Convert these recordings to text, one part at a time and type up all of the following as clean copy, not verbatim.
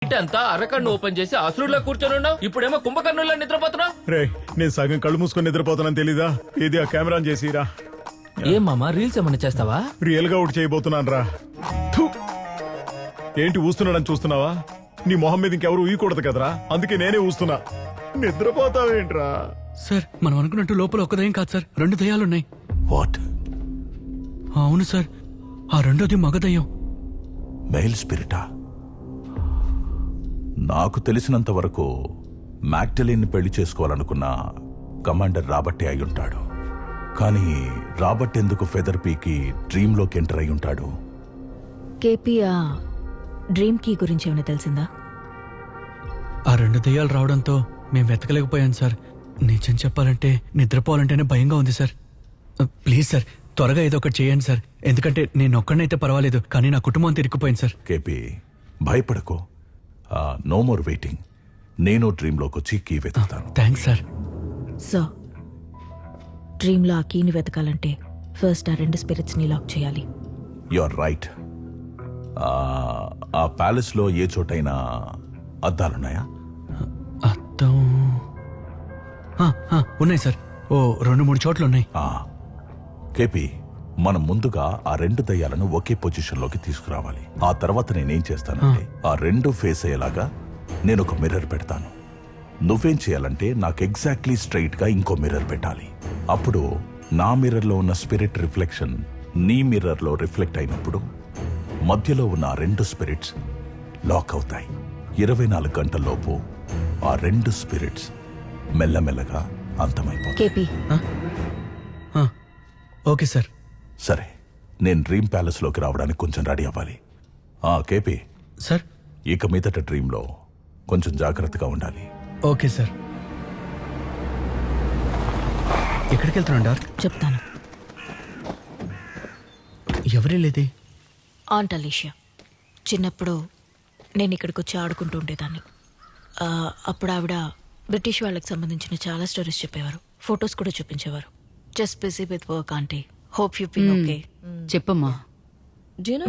అంతా అరకన్ను ఓపెన్ చేసి అసురులో కూర్చొని ఉన్నావు, ఇప్పుడేమో కుంభకర్ణుల్లో నిద్రపోతున్నావు. రే నేను సగం కళ్ళు మూసుకొని నిద్రపోతానని తెలీదా? ఇది ఆ కెమెరా చేసిరా. ఏం మామా రీల్స్ ఏమన్నా చేస్తావా? రియల్ గా ఒకటి చేయబోతున్నాను రా. ఏంటి ఊస్తున్నాడని చూస్తున్నావా? నీ మొహం మీద ఇంకెవరు ఊయకూడదు కదరా, అందుకే నేనే ఊస్తున్నా. నిద్రపోతావేంట్రా? సార్ మనం అనుకున్నట్టు లోపల ఒక దయ్యం కాదు సార్, 2 దయ్యాలున్నాయి. వాట్? అవును సార్, ఆ రెండోది మగ దయ్యం. మెయిల్ స్పిరిటా? నాకు తెలిసినంత వరకు మ్యాగ్డలిన్ పెళ్లి చేసుకోవాలనుకున్న కమాండర్ రాబర్టే అయి ఉంటాడు. కానీ రాబర్ట్ ఎందుకు ఫెదర్ పీకి డ్రీమ్ లోకి ఎంటర్ అయి ఉంటాడు? కేపీ ఆ డ్రీమ్ కీ గురించి ఏమైనా తెలిసిందా? ఆ 2 దయ్యాలు రావడంతో మేము వెతకలేకపోయాం సార్. నిజం చెప్పాలంటే నిద్రపోవాలంటేనే భయంగా ఉంది సార్. ప్లీజ్ సార్, త్వరగా ఏదో ఒకటి చేయండి సార్. ఎందుకంటే నేను ఒక్కడనైతే పర్వాలేదు, కానీ నా కుటుంబం తిరిగిపోయింది సార్. కేపీ భయపడకు. No more waiting. నేను డ్రీమ్లోకి వచ్చి కీ వెతుకుతాను. Thanks sir. సో డ్రీమ్లో ఆ కీని వెతకాలంటే ఫస్ట్ ఆ 2 స్పిరిట్స్ ని లాక్ చేయాలి. You are right. ఆ ప్యాలెస్ లో ఏ చోటైనా అద్దాలున్నాయా? అర్థం ఉన్నాయి సార్, ఓ 2-3 చోట్ల ఉన్నాయి. కేపీ మనం ముందుగా ఆ 2 దయ్యాలను ఒకే పొజిషన్ లోకి తీసుకురావాలి. ఆ తర్వాత నేనేం చేస్తానంటే ఆ 2 ఫేస్ అయ్యేలాగా నేను ఒక మిర్రర్ పెడతాను. నువ్వేం చేయాలంటే నాకు ఎగ్జాక్ట్లీ స్ట్రైట్ గా ఇంకో మిర్రర్ పెట్టాలి. అప్పుడు నా మిర్రర్ లో ఉన్న స్పిరిట్ రిఫ్లెక్షన్ నీ మిర్రర్ లో రిఫ్లెక్ట్ అయినప్పుడు మధ్యలో ఉన్న ఆ 2 స్పిరిట్స్ లాక్ అవుతాయి. 24 గంటల్లోపు ఆ 2 స్పిరిట్స్ మెల్లమెల్లగా అంతమైపోతాయి. KP okay sir. సరే, నేను డ్రీమ్ ప్యాలెస్ లోకి రావడానికి కొంచెం రెడీ అవ్వాలి. కేపీ సార్, ఇక మీదట డ్రీమ్ లో కొంచెం జాగ్రత్తగా ఉండాలి. Okay sir. ఎక్కడికి వెళ్తున్నాం డార్? చెప్తాను. ఎవరే లేదే? Aunt Alicia. చిన్నప్పుడు నేను ఇక్కడికి వచ్చి ఆడుకుంటూ ఉండేదాన్ని. అప్పుడు ఆవిడ బ్రిటిష్ వాళ్ళకి సంబంధించిన చాలా స్టోరీస్ చెప్పేవారు, ఫొటోస్ కూడా చూపించేవారు. Just busy with work aunty. Hope you feel okay. చెప్పమ్మా.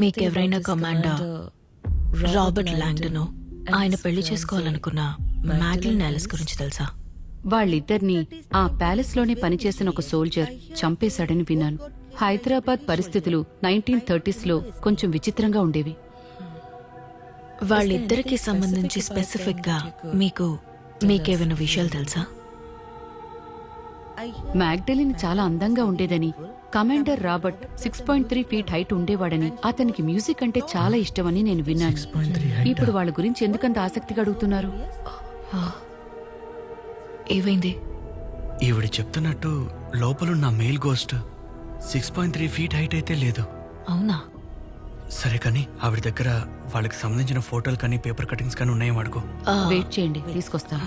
మీకెవరైనా కమాండర్ రాబర్ట్ లాంగ్డన్ ఆయన పెళ్లి చేసుకోవాలనుకున్న మ్యాగ్లిన్ యాలిస్ గురించి తెలుసా? వాళ్ళిద్దరినీ ఆ ప్యాలెస్ లోనే పనిచేసిన ఒక సోల్జర్ చంపేశాడని విన్నాను. హైదరాబాద్ పరిస్థితులు 1930s లో కొంచెం విచిత్రంగా ఉండేవి. వాళ్ళిద్దరికి సంబంధించి స్పెసిఫిక్ గా మీకేమైనా విషయాలు తెలుసా? మ్యాగ్డలిన్ చాలా అందంగా ఉండేదని, కమాండర్ రాబర్ట్ 6.3 ఫీట్ హైట్ ఉండేవాడని, అతనికి మ్యూజిక్ అంటే చాలా ఇష్టమని నేను విన్నాను. ఇప్పుడు వాళ్ళ గురించి ఎందుకంత ఆసక్తిగా అడుగుతున్నారు? ఏమైంది? ఈవిడ చెప్తున్నట్టు లోపలున్న మెయిల్ గోస్ట్ 6.3 ఫీట్ హైట్ అయితే లేదు. అవునా? సరే కానీ ఆవిడ దగ్గర వాళ్ళకి సంబంధించిన ఫోటోలు కానీ పేపర్ కటింగ్స్ కానీ ఉన్నాయేమో అడుగు. వెయిట్ చేయండి, తీసుకొస్తా.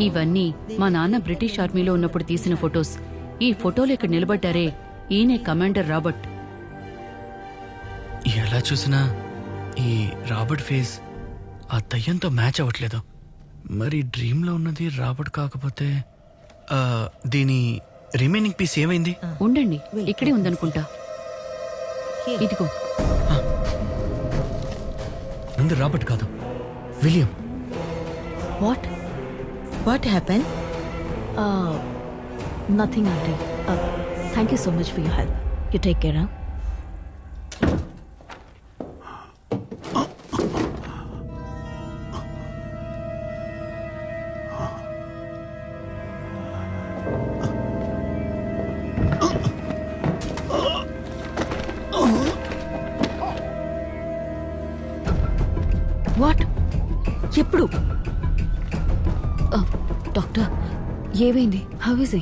ఇవన్నీ మా నాన్న బ్రిటిష్ ఆర్మీలో ఉన్నప్పుడు తీసిన ఫొటోస్. ఈ ఫోటోలు ఇక్కడ నిలబడ్డారే, ఈయనే కమాండర్ రాబర్ట్. ఎలా చూసినా ఈ రాబర్ట్ ఫేస్ ఆ దయ్యంతో మ్యాచ్ అవ్వట్లేదు. మరి డ్రీమ్ లో ఉన్నది రాబర్ట్ కాకపోతే దీని రిమైనింగ్ పీస్ ఏమైంది? ఉండండి, ఇక్కడే ఉందనుకుంటా. ఇదిగో. ముందు రాబర్ట్ కాదు, William. What happened? Nothing, auntie. Thank you so much for your help. You take care, huh? What? ఎప్పుడు? డాక్టర్, ఏమైంది? How is he?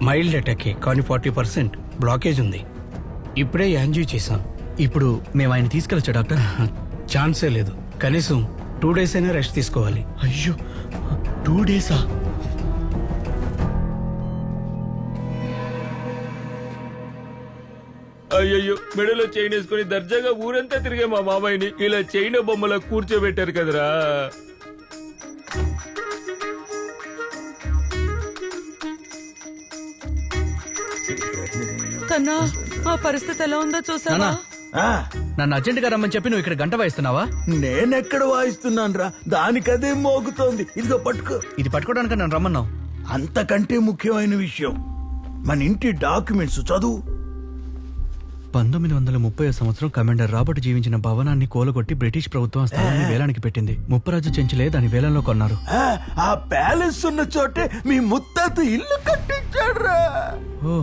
మైల్డ్ అటాకే, కానీ 40% బ్లాకేజ్ ఉంది. ఇప్పుడే యాంజియో చేశాం. ఇప్పుడు మేము ఆయన తీసుకెళ్ళొచ్చా డాక్టర్? ఛాన్సే లేదు. కనీసం 2 days అయినా రెస్ట్ తీసుకోవాలి. అయ్యో, 2 days? అయ్యయ్యో, మెడలో చైన్ వేసుకుని దర్జాగా ఊరంతా తిరిగే మా మామయ్యని ఇలా చైన బొమ్మలా కూర్చోబెట్టారు కదరా. కన్నా, ఆ పరిస్థితి ఎలా ఉందో చూసావా? నన్ను అర్జెంట్గా రమ్మని చెప్పి నువ్వు ఇక్కడ గంట వాయిస్తున్నావా? నేనెక్కడ వాయిస్తున్నాను రా, దానికదే మోగుతోంది. ఇదిగో పట్టుకో. ఇది పట్టుకోవడానికి నన్ను రమ్మన్నావు. అంతకంటే ముఖ్యమైన విషయం, మన ఇంటి డాక్యుమెంట్స్ చదువు. 1930 సంవత్సరం కమాండర్ రాబర్ట్ జీవించిన భవనాన్ని కూలగొట్టి బ్రిటిష్ ప్రభుత్వం ఆ స్థలాన్ని వేలానికి పెట్టింది. ముప్పరాజు చెంచులే దాని వేలంలో కొన్నారు. ఆ ప్యాలెస్ ఉన్న చోటే మీ ముత్తాత ఇల్లు కట్టించాడ్రా. ఓ,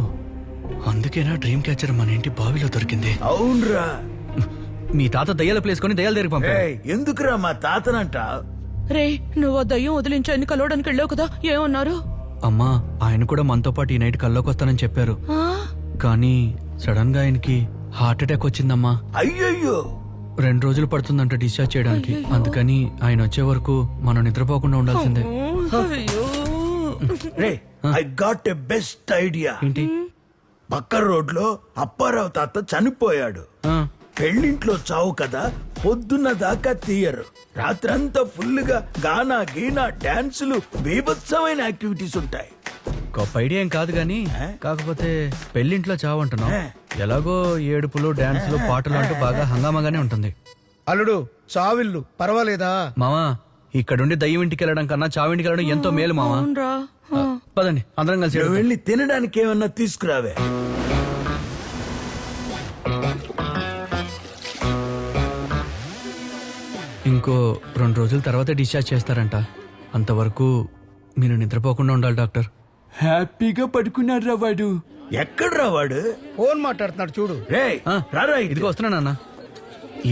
అందుకేనా డ్రీమ్ క్యాచర్ మన ఇంటి బావిలో దొరికింది. అవునరా. మీ తాత దయ్యాల ప్లేస్ కొని దయ్యాల దగ్గరికి పంపాడు. ఎందుకురా మా తాతనంట? రే, నువ్వు ఆ దయ్యం వదిలించాన్ని కలవడానికి వెళ్ళావు కదా, ఏమన్నారు? అమ్మా, ఆయన కూడా మనతో పాటు ఈ నైట్ కల్లోకి వస్తానని చెప్పారు. కానీ సడన్ గా ఆయనకి హార్ట్ అటాక్ వచ్చిందమ్మా. అయ్యయ్యో. 2 రోజులు పడుతుందంట డిశ్చార్జ్ చేయడానికి. అందుకని ఆయన వచ్చే వరకు మనం నిద్రపోకుండా ఉండాల్సిందే. Ray, I got a best idea. ఏంటి? పక్క రోడ్లో అప్పారావు తాత చనిపోయాడు. ఆ, పెళ్ళింట్లో చావు కదా, పొద్దున్న దాకా తీయరు. రాత్రంతా ఫుల్ గా గానా గీనా డాన్సులు, బీభత్సమైన యాక్టివిటీస్ ఉంటాయి. గొప్ప ఐడియా ఏం కాదు గానీ, కాకపోతే పెళ్లింట్లో చావంటున్నావు. ఎలాగో ఏడుపులు, డాన్సులు, పాటలు అంటూ బాగా హంగామాగానే ఉంటుంది. అల్లుడు చావిల్లు పర్వాలేదా? మావా, ఇక్కడుండి దయ్యం ఇంటికి వెళ్ళడం కన్నా చావింటికి వెళ్ళడం ఎంతో మేలు మావా. పదండి అందరం కలిసి నువ్వు వెళ్దాం. వెళ్ళి తినడానికి ఏమన్నా తీసుకురావే. ఇంకో 2 రోజుల తర్వాత డిశ్చార్జ్ చేస్తారంట. అంతవరకు మీరు నిద్రపోకుండా ఉండాలి డాక్టర్. హ్యాపీగా పడుకున్నారా వాడు? ఎక్కడ్రా వాడు? ఫోన్ మాట్లాడుతున్నాడు చూడు. రే, ఆ, రారా ఇదిగో వస్తున్నా నాన్న.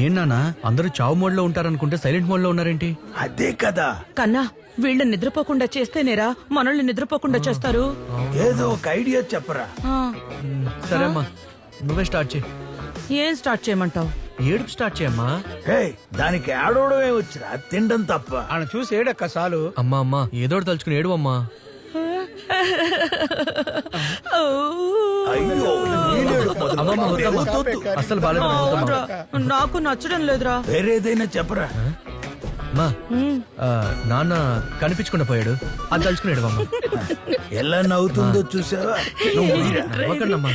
ఏం నాన్న, అందరూ చావు మోడ్ లో ఉంటారనుకుంటే సైలెంట్ మోడ్ లో ఉన్నారేంటి? అదే కదా. కన్నా, వీళ్ళని నిద్రపోకుండా చేస్తేనేరా మనల్ని నిద్రపోకుండా చేస్తారు. ఏదో ఒక ఐడియా చెప్పరా. సరే అమ్మా, నువ్వే స్టార్ట్ చేయి. ఏం స్టార్ట్ చేయమంటావు? ఏడుపు స్టార్ట్ చేయమ్మా. హే, దానికి ఆడవడమే వచ్చిరా, తినడం తప్ప. ఆయన చూసి ఏడక్క చాలు. అమ్మా అమ్మా, ఏదో ఒకటి తలుచుకుని ఏడు అమ్మా. అయ్యో, నీళ్ళేడు మొదలు. అమ్మమ్మ, వద్దమ్మా. అస్సలు బాలేదు. అవునురా, నాకు నచ్చడం లేదురా. వేరేదైనా చెప్పరా. అమ్మా, నాన్న కనిపించకుండా పోయాడు, అది తలుచుకుని ఏడవమ్మా. ఎలా నవ్వుతుందో చూసావా? నువ్వు ఊరిరా. నవ్వకండమ్మా.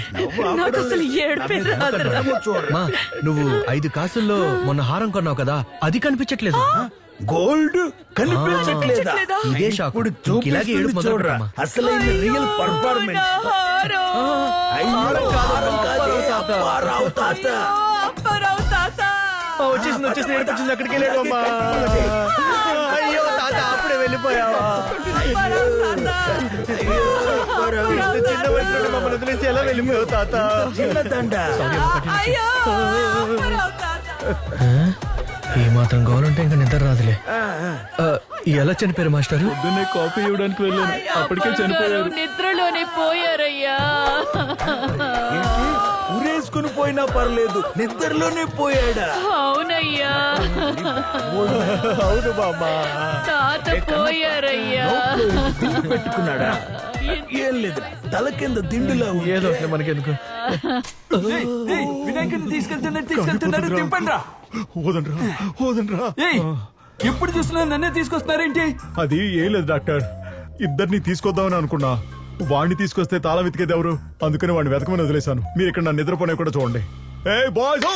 నాకు అసలు ఏడుపే రాదురా. అమ్మా, నువ్వు 5 కాసుల్లో మొన్న హారం కొన్నావు కదా, అది కనిపించట్లేదు. గోల్డ్ కనిపించట్లేదా? కనిపించట్లేదా? ఇదే షాక్. ఇప్పుడు ఇలాగే ఏడుపు చూపిస్తుంది మొదలు చూడరా, పెట్టమ్మా. అసలైన రియల్ పర్ఫార్మెన్స్. అప్పారావు తాత. అప్పారావు తాత. వచ్చేసింది ఏడుపు అక్కడికి వెళ్ళాడు అమ్మా. అయ్యో తాత, అప్పుడే వెళ్ళిపోయావా? అప్పారావు తాత. చిన్న వయసులో మమ్మల్ని వదిలేసి ఎలా వెళ్ళిపోయావు తాత? చిన్న దండ. అయ్యో, అప్పారావు తాత. ఏ మాత్రం కావాలంటే ఇంకా నిద్ర రాదులే. ఎలా చనిపోయారు మాస్టర్? పొద్దున్నే కాఫీ ఇవ్వడానికి వెళ్ళాను, అప్పటికే చనిపోయారు. నిద్రలోనే పోయారయ్యా. ఉరేసుకుని పోయినా పర్లేదు, నిద్రలోనే పోయాడా? అవునయ్యా, అవును బాబా. తాత పోయారయ్యా. దిండు పెట్టుకున్నాడా? ఏం లేదు, తల కింద దిండులా ఉంది. ఏదో మనకెందుకు. వినాయకుడిని తీసుకెళ్తున్నారు దింపండి రా. వదనరా. ఎప్పుడు చూసినా నన్నే తీసుకొస్తున్నారేంటి? అది ఏం లేదు డాక్టర్, ఇద్దరిని తీసుకొద్దామని అనుకున్నా. వాడిని తీసుకొస్తే తాళం వెతికేది ఎవరు? అందుకని వాడిని వెతకమని వదిలేశాను. మీరు ఇక్కడ నా నిద్రపోనే కూడా చూడండి. ఏ బాయ్స్,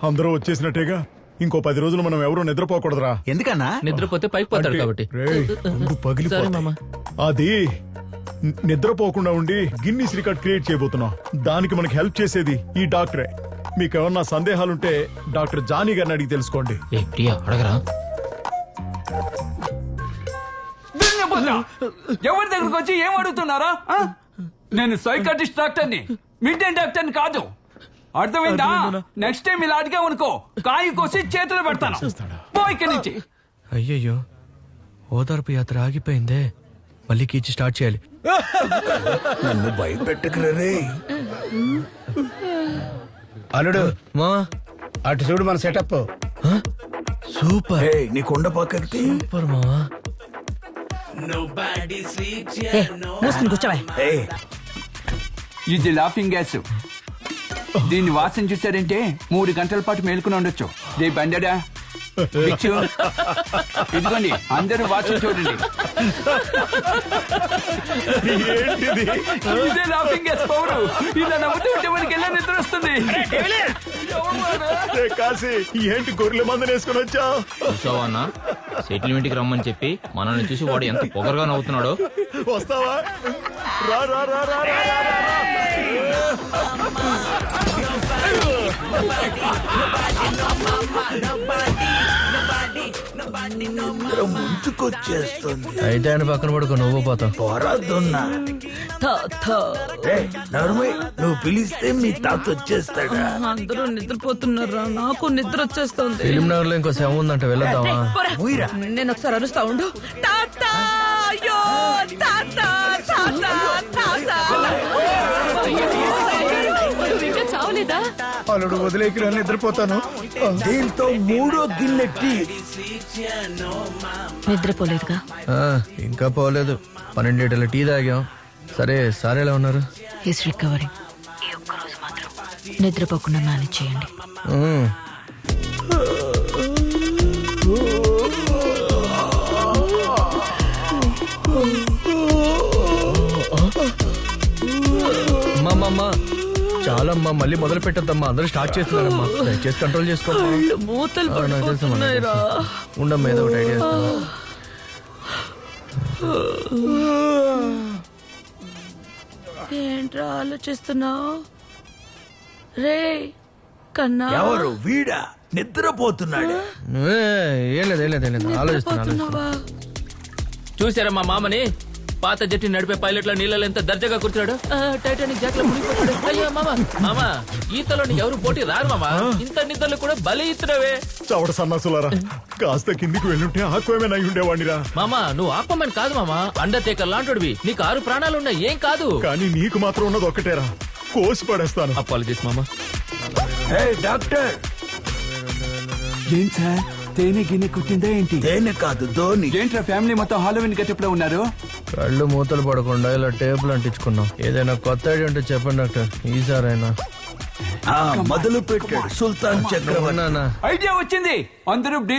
అందరూ వచ్చేసినట్టేగా. ఇంకో 10 రోజులు మనం ఎవరూ నిద్రపోకూడదురా. ఎందుకన్నా? నిద్రపోతే పైకి పోతాడు కాబట్టి. రేయ్, ఒళ్ళు పగిలిపోతాయి. అది నిద్రపోకుండా ఉండి గిన్నీస్ రికార్డ్ క్రియేట్ చేయబోతున్నాం. దానికి మనకి హెల్ప్ చేసేది ఈ డాక్టరే. మీకేమన్నా సందేహాలుంటే డాక్టర్ జానీ గారిని అడిగి తెలుసుకోండి. అడగరా. ఎవరి దగ్గరకు వచ్చి ఏం అడుగుతున్నారా? నేను సైకాట్రిస్ట్ డాక్టర్ని, మిడ్డైన్ డాక్టర్ని కాదు. అర్థమైందా? నెక్స్ట్ టైం ఇలా అడిగామనుకో, కాయి కోసి చేతులు పెడతాను. పో ఇక్కడి నుంచి. అయ్యయ్యో, ఓదార్పు యాత్ర ఆగిపోయిందే. మళ్ళీ కీచి స్టార్ట్ చేయాలి. నన్ను భయపెట్టకురా రే. అల్లుడు మా అటు చూడు మన సెటప్. సూపర్ ఏయ్, నీ కొండ పక్కకి సూపర్ మావా. మూసుకుని కూర్చోవే. ఏయ్, ఇది లాఫింగ్ గ్యాస్. దీన్ని వాసన చూసారంటే 3 గంటల పాటు మేలుకుని ఉండొచ్చు. రే బండడా, పిచ్చు. ఇదిగోండి, అందరూ వాసన చూడండి. ఇదే లాఫింగ్ గ్యాస్ పవర్. ఇలా నవ్వుతూ ఉంటే మనకి ఎలా నిద్ర వస్తుంది. రే కాశీ, ఏంటి గొర్రెల మందని వేసుకుని వచ్చా? చూసావా అన్న సెటిల్మెంట్ కి రమ్మని చెప్పి మనల్ని చూసి వాడు ఎంత పొగరుగా నవ్వుతున్నాడో. వస్తావా? రా రా రా రా రా రా, రా. ముంచుకొచ్చేస్తుంది. అయితే ఆయన పక్కన పడుకో, నువ్వు పోతావు. పొరదున్నా నువ్వు పిలిస్తే మీ తాత వచ్చేస్తాడా? అందరూ నిద్రపోతున్నారా? నాకు నిద్ర వచ్చేస్తుంది. ఫిలిం నగర్ లో ఇంకో శవం ఉందంట, వెళ్ళొద్దామా? ఊయిరా. నేను ఒకసారి అరుస్తా ఉండు. తాత! అయ్యో! తాత! తాత! తాత! ఇంకా చావలేదా? అల్లుడు వదిలేకి నేను నిద్రపోతాను. దీంతో 3వ గిన్నె టీ. నిద్రపోలేదుగా? ఇంకా పోలేదు. 12 లీటర్ల టీ తాగాం. సరే సార్ ఎలా ఉన్నారు? His recovering. ఈ ఒక్కరోజు మాత్రం నిద్రపోకుండా మేనేజ్ చేయండి. ఉమ్. అమ్మా చాలమ్మా, మళ్ళీ మొదలు పెట్టద్దమ్మా. అందరూ స్టార్ట్ చేస్తున్నారమ్మా, దయచేసి కంట్రోల్ చేసుకోమ్మా. కళ్ళు మూతలు పడిపోతున్నాయిరా. ఉండమ్మా, ఏదో ఒకటి ఐడియా ఇస్తాను. ఏంట్రా ఆలోచిస్తున్నావు? రే కన్నా, ఎవరు వీడా? నిద్రపోతున్నాడు. ఏం లేదు ఆలోచిస్తున్నా. నిద్రపోతున్నావా? చూసారా మా మామని? పాత జట్టి నడిపే పైలట్ లో నీళ్ళలో ఎంత దర్జాగా కూర్చున్నాడు. టైటానిక్ జాక్ లో మునిగిపోతాడు. అయ్యో మామ ఈతలో ఎవరు పోటీ రారు మామ. ఇంత నిద్రలు కూడా బలి ఇస్తున్నావే. చవట సన్నాసులారా, కాస్త కిందికి వెళ్ళుంటే ఆక్వమేన్ అయి ఉండేవాడిరా. మామ నువ్వు ఆపమని కాదు మామ, అండర్టేకర్ లాంటివి. నీకు 6 ప్రాణాలు ఉన్నాయి, ఏం కాదు. కానీ నీకు మాత్రం ఉన్నది ఒక్కటేరా, కోసి పడేస్తాను. అపాలజీస్ మామ. డాక్టర్, ఏం సార్, తేనె గిన్నె కుట్టిందా ఏంటి? తేనె కాదు ధోని. ఏంట్రా ఫ్యామిలీ మొత్తం హాలోవిన్ గెటప్ లో ఉన్నారు? కళ్ళు మూతలు పడకుండా ఇలా టేపులు అంటించుకున్నాం. ఏదైనా కొత్త ఐడియా ఉంటే చెప్పండి డాక్టర్, ఈసారైనా. మొదలు పెట్టాడు సుల్తాన్ చక్రవర్తి. అవునా? ఐడియా వచ్చింది. అందరూ